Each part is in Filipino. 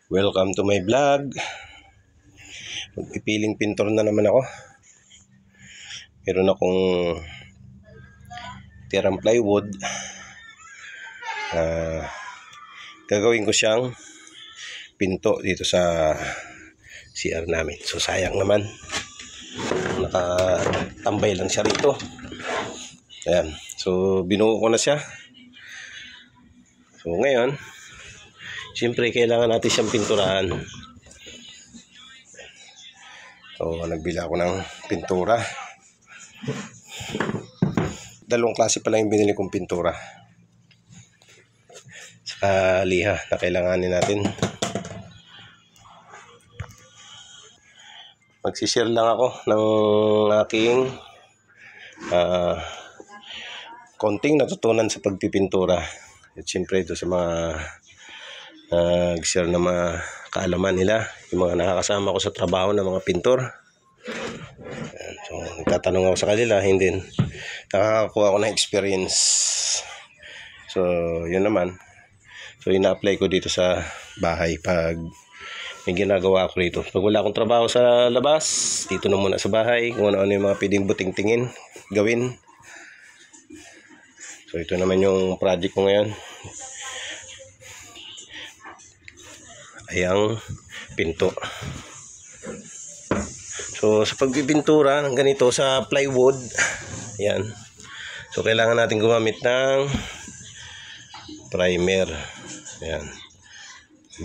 Welcome to my vlog. Magpipiling pintor na naman ako. Meron akong tirang plywood. Gagawin ko siyang pinto dito sa CR namin. So sayang naman, nakatambay lang siya rito. Ayan. So binuo ko na siya. So ngayon, siyempre kailangan natin siyang pinturahan. So nagbili ako ng pintura. Dalawang klase pala yung binili kong pintura. Saka liha na kailanganin natin. Magsishare lang ako ng aking konting natutunan sa pagpipintura. At siyempre ito sa mga nag-share na mga kaalaman nila, yung mga nakakasama ko sa trabaho ng mga pintor. So nagtatanong ako sa kanila, hindi nakakakuha ako ng experience. So yun naman. So ina-apply ko dito sa bahay pag may ginagawa ako rito. Pag wala akong trabaho sa labas, dito na muna sa bahay kung ano-ano yung mga pwedeng buting-tingin gawin. So ito naman yung project ko ngayon. Ayang pinto. So sa pagpipintura ng ganito sa plywood, yan. So kailangan natin gumamit ng primer. Yan.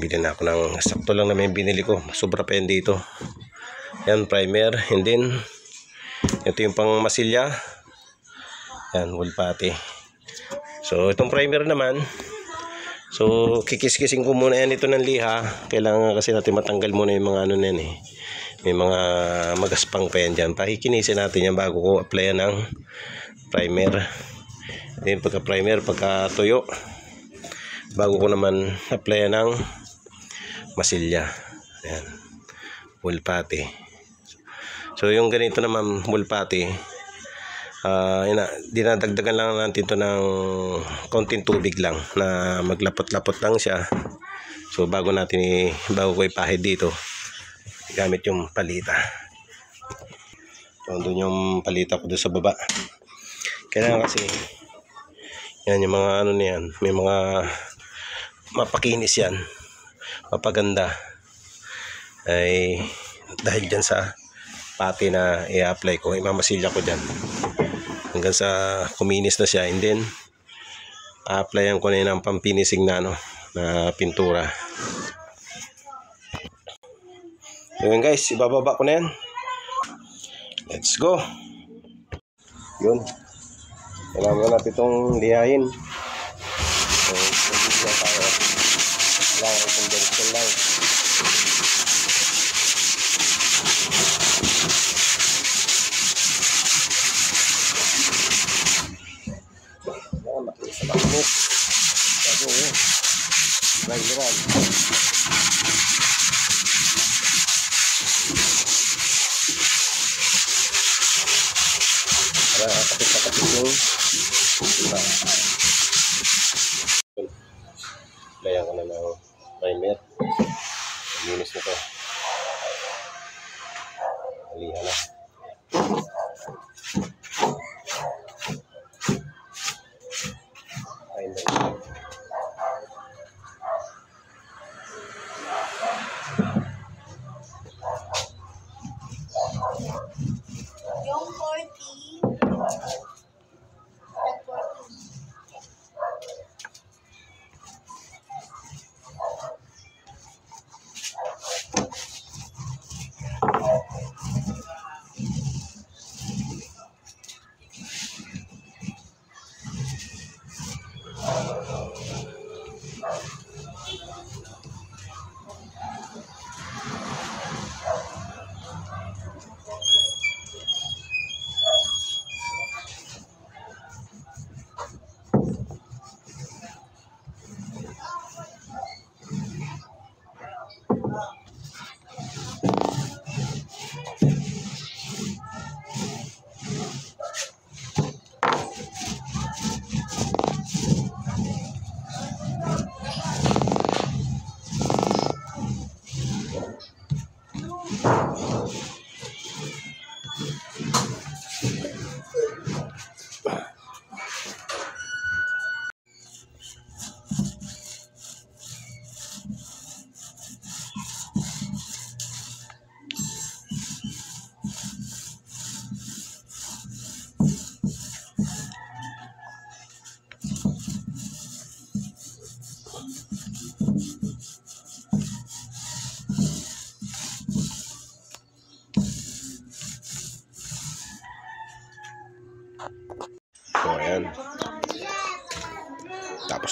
Bili na ako ng sakto lang na may binili ko. Sobra pa yan dito. Yan, primer. And then ito yung pang masilya. Yan, wool putty. So itong primer naman, so kikis-kising ko muna yan ito ng liha. Kailangan kasi natin matanggal muna yung mga ano na yan eh. May mga magaspang pa yan dyan. Pakikinisin natin yan bago ko applyan ng primer. Then pagka primer, pagka tuyo, bago ko naman applyan ng masilya. Ayan, wool putty. So yung ganito naman wool putty, dinadagdagan lang natin ito ng konting tubig lang na maglapot-lapot lang siya. So bago ko ipahid dito, gamit yung palita. So doon yung palita ko doon sa baba. Kailangan kasi yan yung mga ano niyan, may mga mapakinis yan, mapaganda, ay dahil dyan sa pati na i-apply ko, imamasilya ko dyan hanggang sa kuminis na siya, and then a-applyan ko na yun ang pampinising na na pintura. Yun guys, ibababa ko na yan. Let's go. Yun, kailangan natin itong lihain. So pag-ibig tayo, kailangan itong direksyon lang. Kailangan makinis sa makinis. Bago yun, dry-dry. Para kapit-kapit yung diba. Layan ko na ng primer. Linis nito. Aliha na. Primer. Yung 40.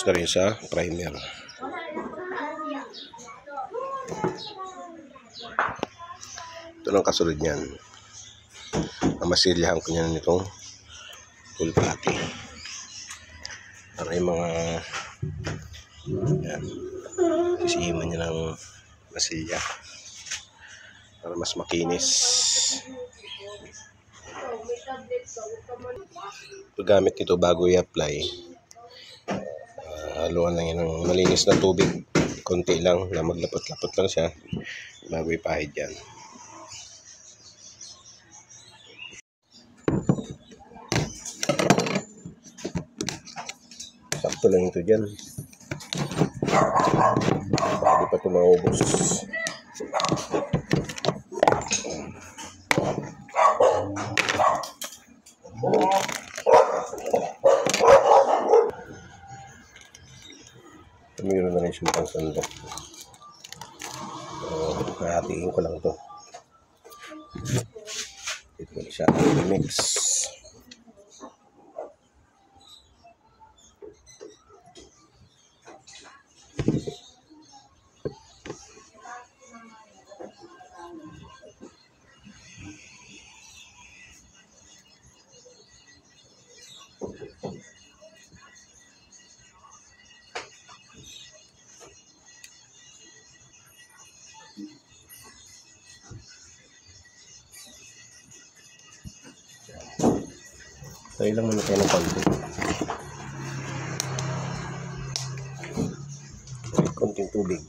tapos na rin sa primer. Ito ng kasunod niyan. Masilyahan ko niyan nitong full pati. Para yung mga yan, sisiman niya ng masilya para mas makinis. Paggamit nito bago i-apply, haluan lang yan ng malinis na tubig, konti lang na maglapot-lapot lang siya bago ipahid yan. Sakto lang ito dyan, hindi pa ito maubos. Mayroon na rin siya pang sandok. Hahatiin ko lang ito. Ito ko siya i-mix. Tayo lang muna tayo ng konti. Konting tubig.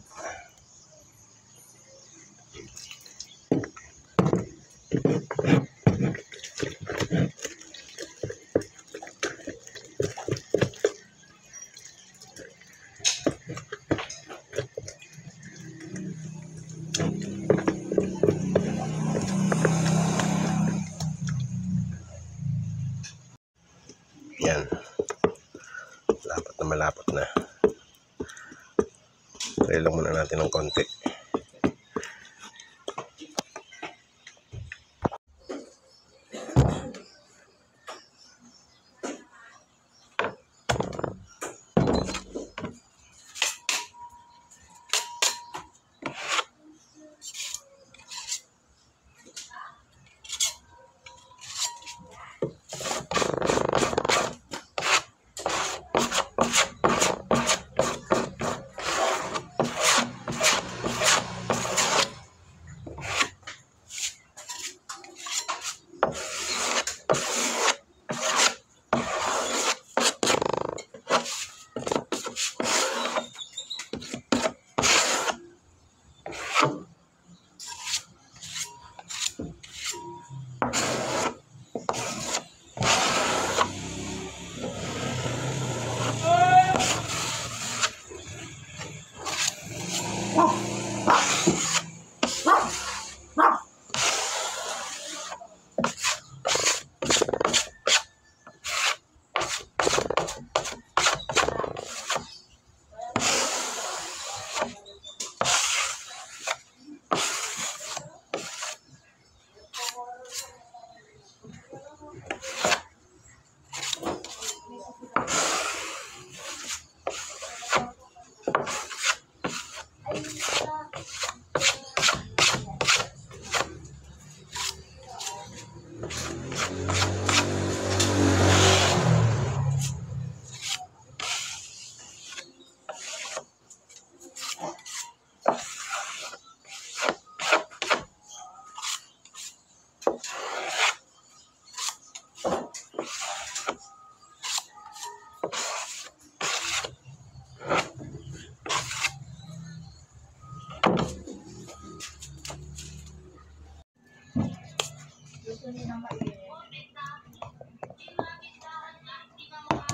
Yan. Malapot na. Try lang muna natin ng konti.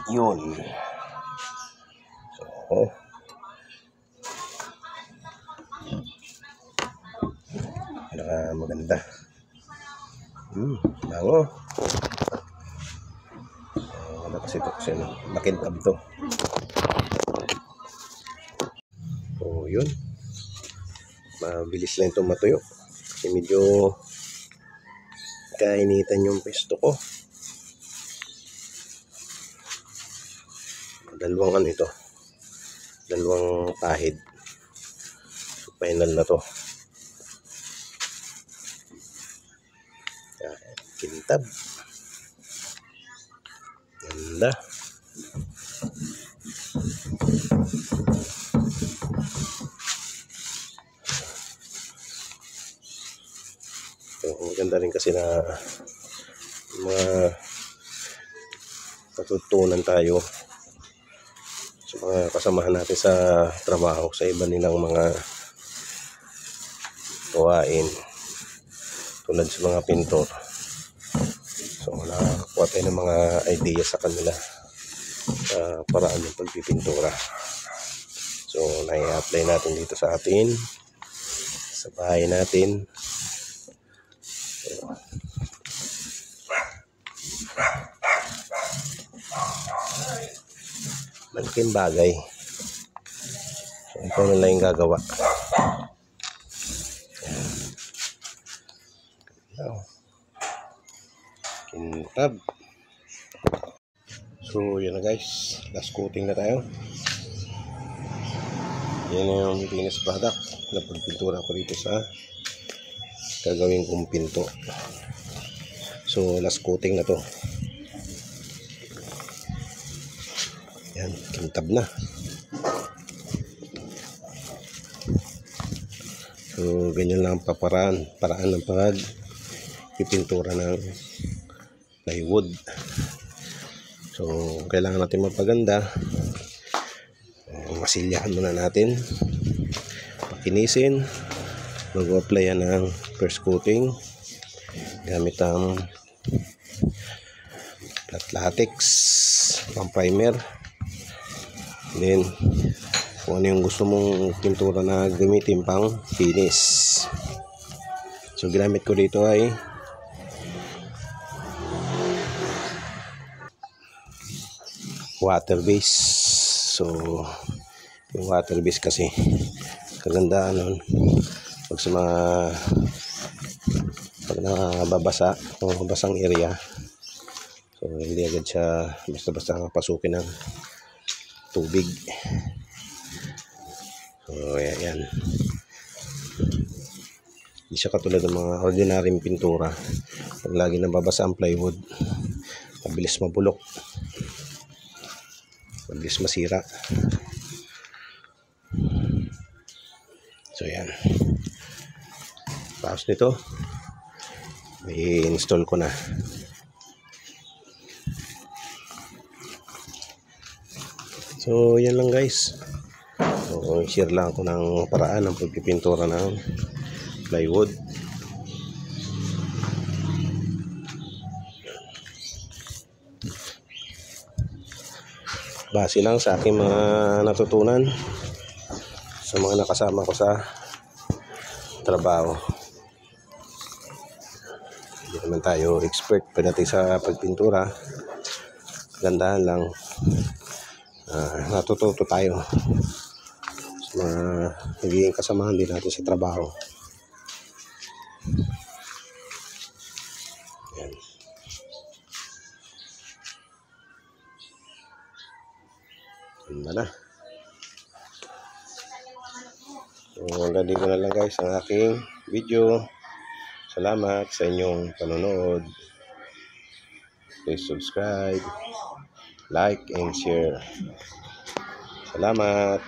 Yun. So, maganda. Bango. Wala kasi ito kasi makintab to. So, yun. Mabilis lang itong matuyo. Kasi medyo kainitan yung pesto ko. Dalawang ano ito. Dalawang tahid. So, final na to. Yan, kintab. Ganda. So, maganda rin kasi na mga natutunan tayo sa mga kasamahan natin sa trabaho, sa iba nilang mga gawain tulad sa mga pintor. So nakakuha tayo ng mga idea sa kanila sa paraan ng pagpipintura. So nai-apply natin dito sa atin, sa bahay natin. So, malaking bagay. So ito na lang yung gagawa. Kintab. So yan na guys, last coating na tayo. Yan yung finished product na pagpintura ko dito sa gagawin kong pinto. So last coating na to. Yan, kintab na. So ganyan lang ang paraan ng pagpipintura ng plywood. So kailangan natin mapaganda. Masilyahan muna natin, pakinisin, mag-apply ng first coating gamit ang flat latex, pang primer. Then kung ano yung gusto mong pintura na gamitin pang finish. So ginamit ko dito ay water base. So yung water base kasi kagandaan nun pag sa mga pag nababasa o mabasang area, so hindi agad siya basta-basta pasukin ng tubig. So yan, hindi siya katulad ng mga ordinaryong pintura. Pag lagi nababasa ang plywood, mabilis mabulok, mabilis masira. So yan, tapos nito i-install ko na. So yan lang guys. So share lang ako ng paraan ng pagpipintura ng plywood. Base lang sa aking mga natutunan sa mga nakasama ko sa trabaho. Hindi naman tayo expert pagdating sa pagpintura. Gandahan lang, natututo tayo sa mga nagiging kasamahan din natin sa trabaho. Yan. Ganda na. So, hanggang dito na lang guys ang aking video. Salamat sa inyong panonood. Please subscribe, like, and share. Salamat.